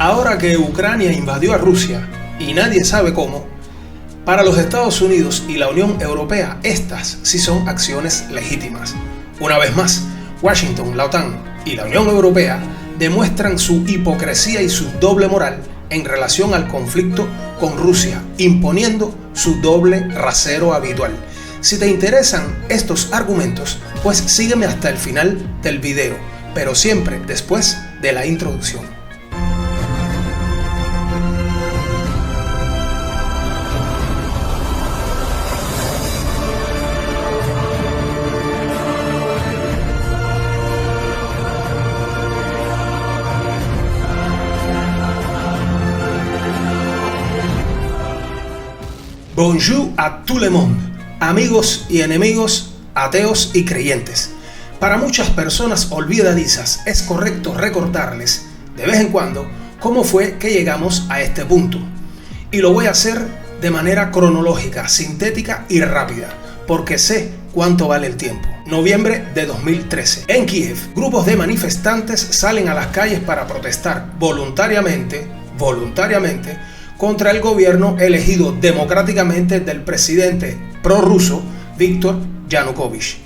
Ahora que Ucrania invadió a Rusia y nadie sabe cómo, para los Estados Unidos y la Unión Europea estas sí son acciones legítimas. Una vez más, Washington, la OTAN y la Unión Europea demuestran su hipocresía y su doble moral en relación al conflicto con Rusia, imponiendo su doble rasero habitual. Si te interesan estos argumentos, pues sígueme hasta el final del video, pero siempre después de la introducción. Bonjour à tout le monde, amigos y enemigos, ateos y creyentes. Para muchas personas olvidadizas es correcto recordarles de vez en cuando cómo fue que llegamos a este punto. Y lo voy a hacer de manera cronológica, sintética y rápida, porque sé cuánto vale el tiempo. Noviembre de 2013. En Kiev, grupos de manifestantes salen a las calles para protestar voluntariamente, contra el gobierno elegido democráticamente del presidente prorruso Víctor Yanukovych.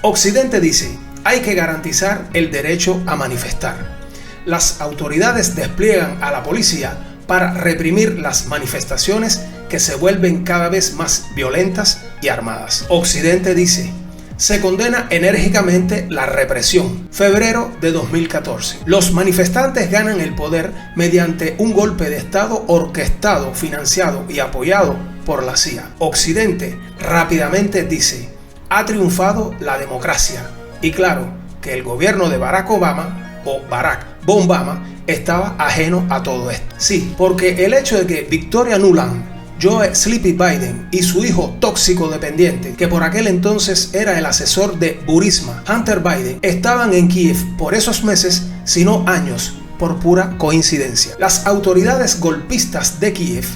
Occidente dice, hay que garantizar el derecho a manifestar. Las autoridades despliegan a la policía para reprimir las manifestaciones que se vuelven cada vez más violentas y armadas. Occidente dice, se condena enérgicamente la represión. Febrero de 2014. Los manifestantes ganan el poder mediante un golpe de Estado orquestado, financiado y apoyado por la CIA. Occidente rápidamente dice, ha triunfado la democracia. Y claro, que el gobierno de Barack Obama o Barack Bombama estaba ajeno a todo esto. Sí, porque el hecho de que Victoria Nuland, Joe Sleepy Biden y su hijo tóxico dependiente, que por aquel entonces era el asesor de Burisma, Hunter Biden, estaban en Kiev por esos meses, sino años, por pura coincidencia. Las autoridades golpistas de Kiev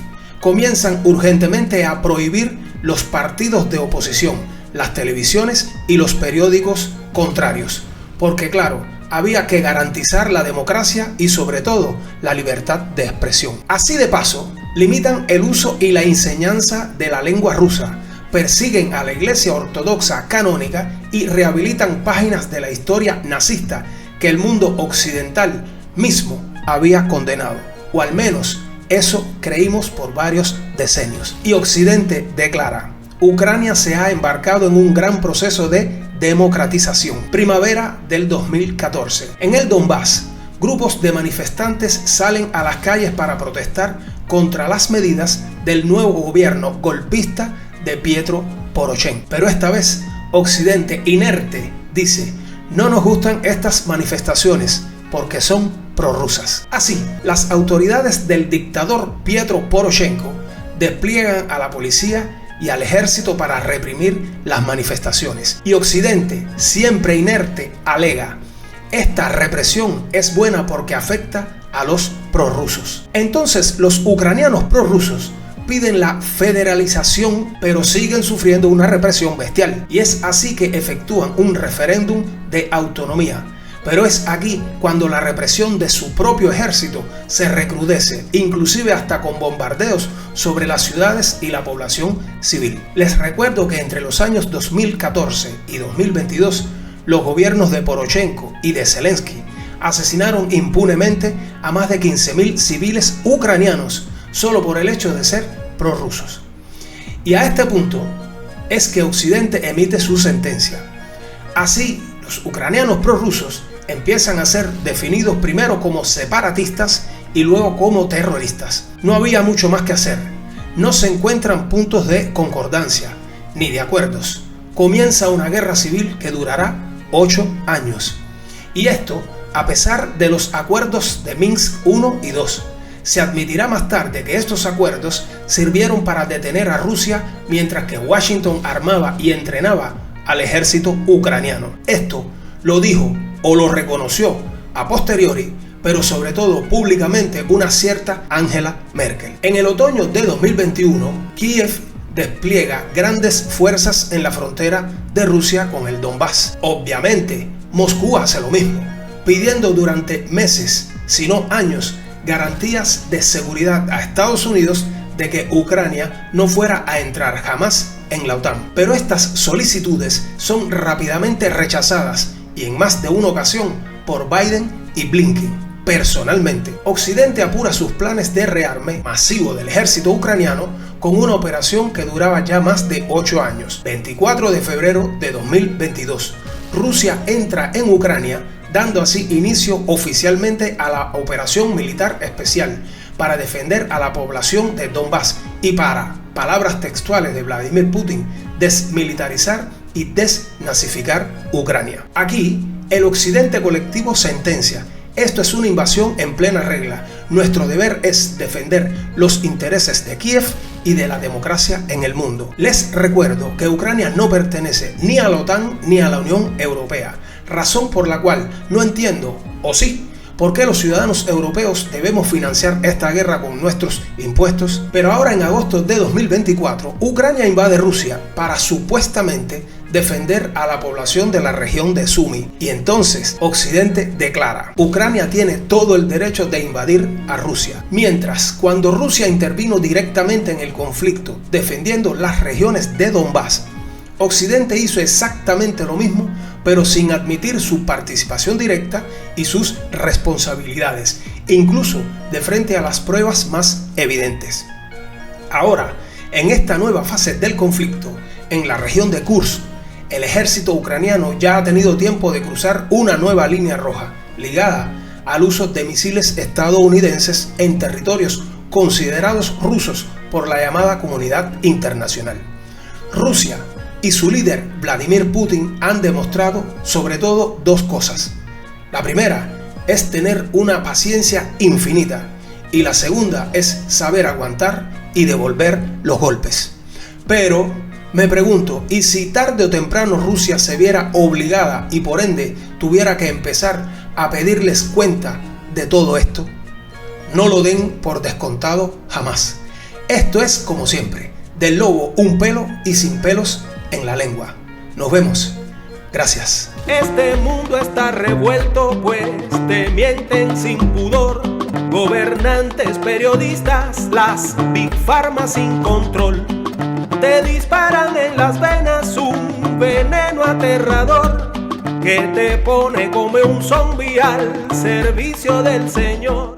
comienzan urgentemente a prohibir los partidos de oposición, las televisiones y los periódicos contrarios, porque claro, había que garantizar la democracia y sobre todo la libertad de expresión. Así de paso, limitan el uso y la enseñanza de la lengua rusa, persiguen a la Iglesia Ortodoxa canónica y rehabilitan páginas de la historia nazista que el mundo occidental mismo había condenado, o al menos eso creímos por varios decenios. Y Occidente declara, Ucrania se ha embarcado en un gran proceso de democratización. Primavera del 2014. En el Donbass, grupos de manifestantes salen a las calles para protestar contra las medidas del nuevo gobierno golpista de Pietro Poroshenko. Pero esta vez, Occidente inerte dice, no nos gustan estas manifestaciones porque son prorrusas. Así, las autoridades del dictador Pietro Poroshenko despliegan a la policía y al ejército para reprimir las manifestaciones. Y Occidente, siempre inerte, alega, esta represión es buena porque afecta a los prorrusos. Entonces los ucranianos prorrusos piden la federalización, pero siguen sufriendo una represión bestial. Y es así que efectúan un referéndum de autonomía. Pero es aquí cuando la represión de su propio ejército se recrudece, inclusive hasta con bombardeos sobre las ciudades y la población civil. Les recuerdo que entre los años 2014 y 2022, los gobiernos de Poroshenko y de Zelensky asesinaron impunemente a más de 15.000 civiles ucranianos solo por el hecho de ser prorrusos. Y a este punto es que Occidente emite su sentencia. Así, los ucranianos prorrusos empiezan a ser definidos primero como separatistas y luego como terroristas. No había mucho más que hacer. No se encuentran puntos de concordancia ni de acuerdos. Comienza una guerra civil que durará 8 años. Y esto a pesar de los acuerdos de Minsk 1 y 2. Se admitirá más tarde que estos acuerdos sirvieron para detener a Rusia mientras que Washington armaba y entrenaba al ejército ucraniano. Esto lo dijo o lo reconoció a posteriori, pero sobre todo públicamente, una cierta Angela Merkel. En el otoño de 2021, Kiev despliega grandes fuerzas en la frontera de Rusia con el Donbass. Obviamente, Moscú hace lo mismo, pidiendo durante meses, si no años, garantías de seguridad a Estados Unidos de que Ucrania no fuera a entrar jamás en la OTAN. Pero estas solicitudes son rápidamente rechazadas y en más de una ocasión por Biden y Blinken. Personalmente, Occidente apura sus planes de rearme masivo del ejército ucraniano con una operación que duraba ya más de 8 años. 24 de febrero de 2022, Rusia entra en Ucrania, dando así inicio oficialmente a la operación militar especial para defender a la población de Donbass y para, palabras textuales de Vladimir Putin, desmilitarizar y desnazificar Ucrania. Aquí, el Occidente colectivo sentencia: esto es una invasión en plena regla. Nuestro deber es defender los intereses de Kiev y de la democracia en el mundo. Les recuerdo que Ucrania no pertenece ni a la OTAN ni a la Unión Europea, razón por la cual no entiendo, o sí, por qué los ciudadanos europeos debemos financiar esta guerra con nuestros impuestos. Pero ahora, en agosto de 2024, Ucrania invade Rusia para supuestamente defender a la población de la región de Sumy. Y entonces Occidente declara: Ucrania tiene todo el derecho de invadir a Rusia. Mientras, cuando Rusia intervino directamente en el conflicto defendiendo las regiones de Donbass, Occidente hizo exactamente lo mismo, pero sin admitir su participación directa y sus responsabilidades, incluso de frente a las pruebas más evidentes. Ahora, en esta nueva fase del conflicto, en la región de Kursk, el ejército ucraniano ya ha tenido tiempo de cruzar una nueva línea roja, ligada al uso de misiles estadounidenses en territorios considerados rusos por la llamada comunidad internacional. Rusia y su líder Vladimir Putin han demostrado sobre todo dos cosas. La primera es tener una paciencia infinita y la segunda es saber aguantar y devolver los golpes. Pero me pregunto, ¿y si tarde o temprano Rusia se viera obligada y por ende tuviera que empezar a pedirles cuenta de todo esto? No lo den por descontado jamás. Esto es, como siempre, del lobo un pelo y sin pelos en la lengua. Nos vemos. Gracias. Este mundo está revuelto, pues te mienten sin pudor. Gobernantes, periodistas, las Big Pharma sin control. Te disparan en las venas un veneno aterrador que te pone como un zombie al servicio del Señor.